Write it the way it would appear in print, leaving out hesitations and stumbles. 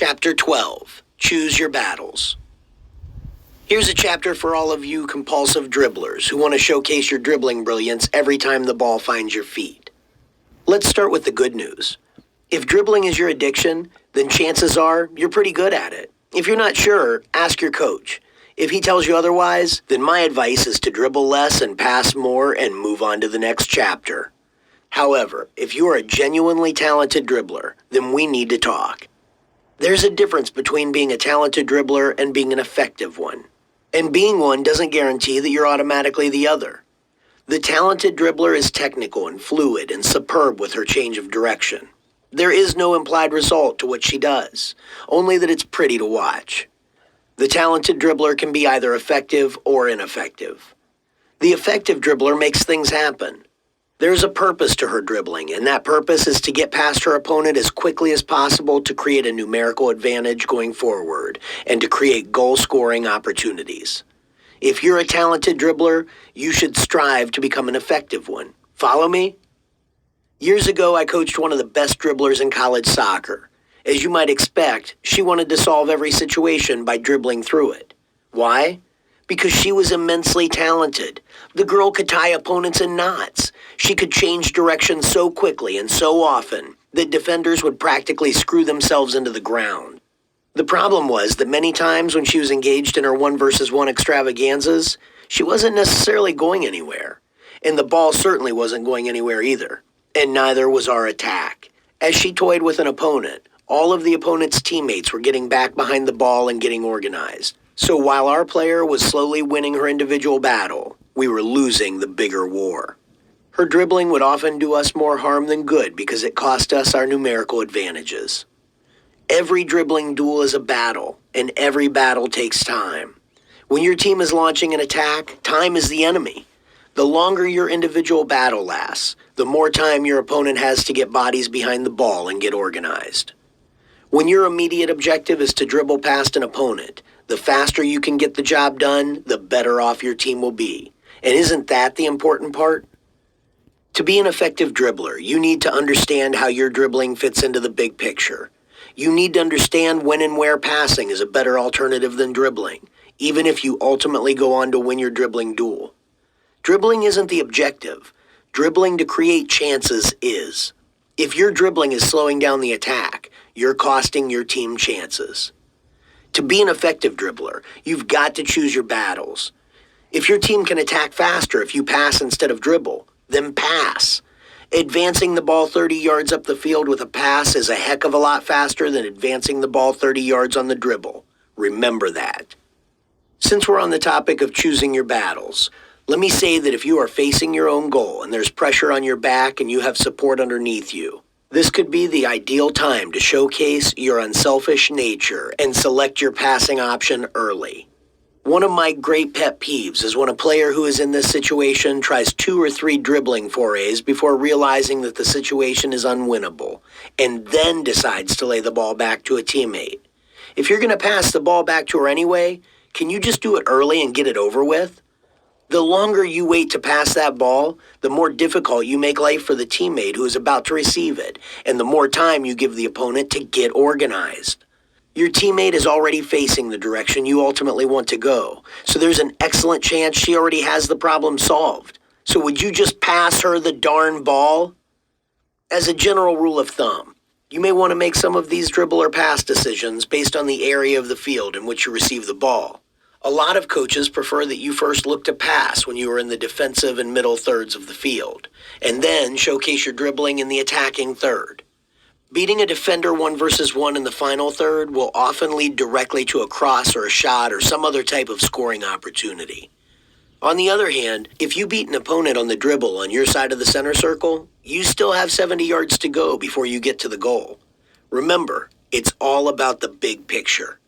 Chapter 12, Choose Your Battles. Here's a chapter for all of you compulsive dribblers who want to showcase your dribbling brilliance every time the ball finds your feet. Let's start with the good news. If dribbling is your addiction, then chances are you're pretty good at it. If you're not sure, ask your coach. If he tells you otherwise, then my advice is to dribble less and pass more and move on to the next chapter. However, if you are a genuinely talented dribbler, then we need to talk. There's a difference between being a talented dribbler and being an effective one. And being one doesn't guarantee that you're automatically the other. The talented dribbler is technical and fluid and superb with her change of direction. There is no implied result to what she does, only that it's pretty to watch. The talented dribbler can be either effective or ineffective. The effective dribbler makes things happen. There's a purpose to her dribbling, and that purpose is to get past her opponent as quickly as possible to create a numerical advantage going forward and to create goal-scoring opportunities. If you're a talented dribbler, you should strive to become an effective one. Follow me? Years ago, I coached one of the best dribblers in college soccer. As you might expect, she wanted to solve every situation by dribbling through it. Why? Because she was immensely talented. The girl could tie opponents in knots. She could change direction so quickly and so often that defenders would practically screw themselves into the ground. The problem was that many times when she was engaged in her 1-versus-1 extravaganzas, she wasn't necessarily going anywhere. And the ball certainly wasn't going anywhere either. And neither was our attack. As she toyed with an opponent, all of the opponent's teammates were getting back behind the ball and getting organized. So while our player was slowly winning her individual battle, we were losing the bigger war. Her dribbling would often do us more harm than good because it cost us our numerical advantages. Every dribbling duel is a battle, and every battle takes time. When your team is launching an attack, time is the enemy. The longer your individual battle lasts, the more time your opponent has to get bodies behind the ball and get organized. When your immediate objective is to dribble past an opponent, the faster you can get the job done, the better off your team will be. And isn't that the important part? To be an effective dribbler, you need to understand how your dribbling fits into the big picture. You need to understand when and where passing is a better alternative than dribbling, even if you ultimately go on to win your dribbling duel. Dribbling isn't the objective. Dribbling to create chances is. If your dribbling is slowing down the attack, you're costing your team chances. To be an effective dribbler, you've got to choose your battles. If your team can attack faster if you pass instead of dribble, then pass. Advancing the ball 30 yards up the field with a pass is a heck of a lot faster than advancing the ball 30 yards on the dribble. Remember that. Since we're on the topic of choosing your battles, let me say that if you are facing your own goal and there's pressure on your back and you have support underneath you, this could be the ideal time to showcase your unselfish nature and select your passing option early. One of my great pet peeves is when a player who is in this situation tries 2 or 3 dribbling forays before realizing that the situation is unwinnable, and then decides to lay the ball back to a teammate. If you're going to pass the ball back to her anyway, can you just do it early and get it over with? The longer you wait to pass that ball, the more difficult you make life for the teammate who is about to receive it, and the more time you give the opponent to get organized. Your teammate is already facing the direction you ultimately want to go, so there's an excellent chance she already has the problem solved. So would you just pass her the darn ball? As a general rule of thumb, you may want to make some of these dribble or pass decisions based on the area of the field in which you receive the ball. A lot of coaches prefer that you first look to pass when you are in the defensive and middle thirds of the field, and then showcase your dribbling in the attacking third. Beating a defender 1-versus-1 in the final third will often lead directly to a cross or a shot or some other type of scoring opportunity. On the other hand, if you beat an opponent on the dribble on your side of the center circle, you still have 70 yards to go before you get to the goal. Remember, it's all about the big picture.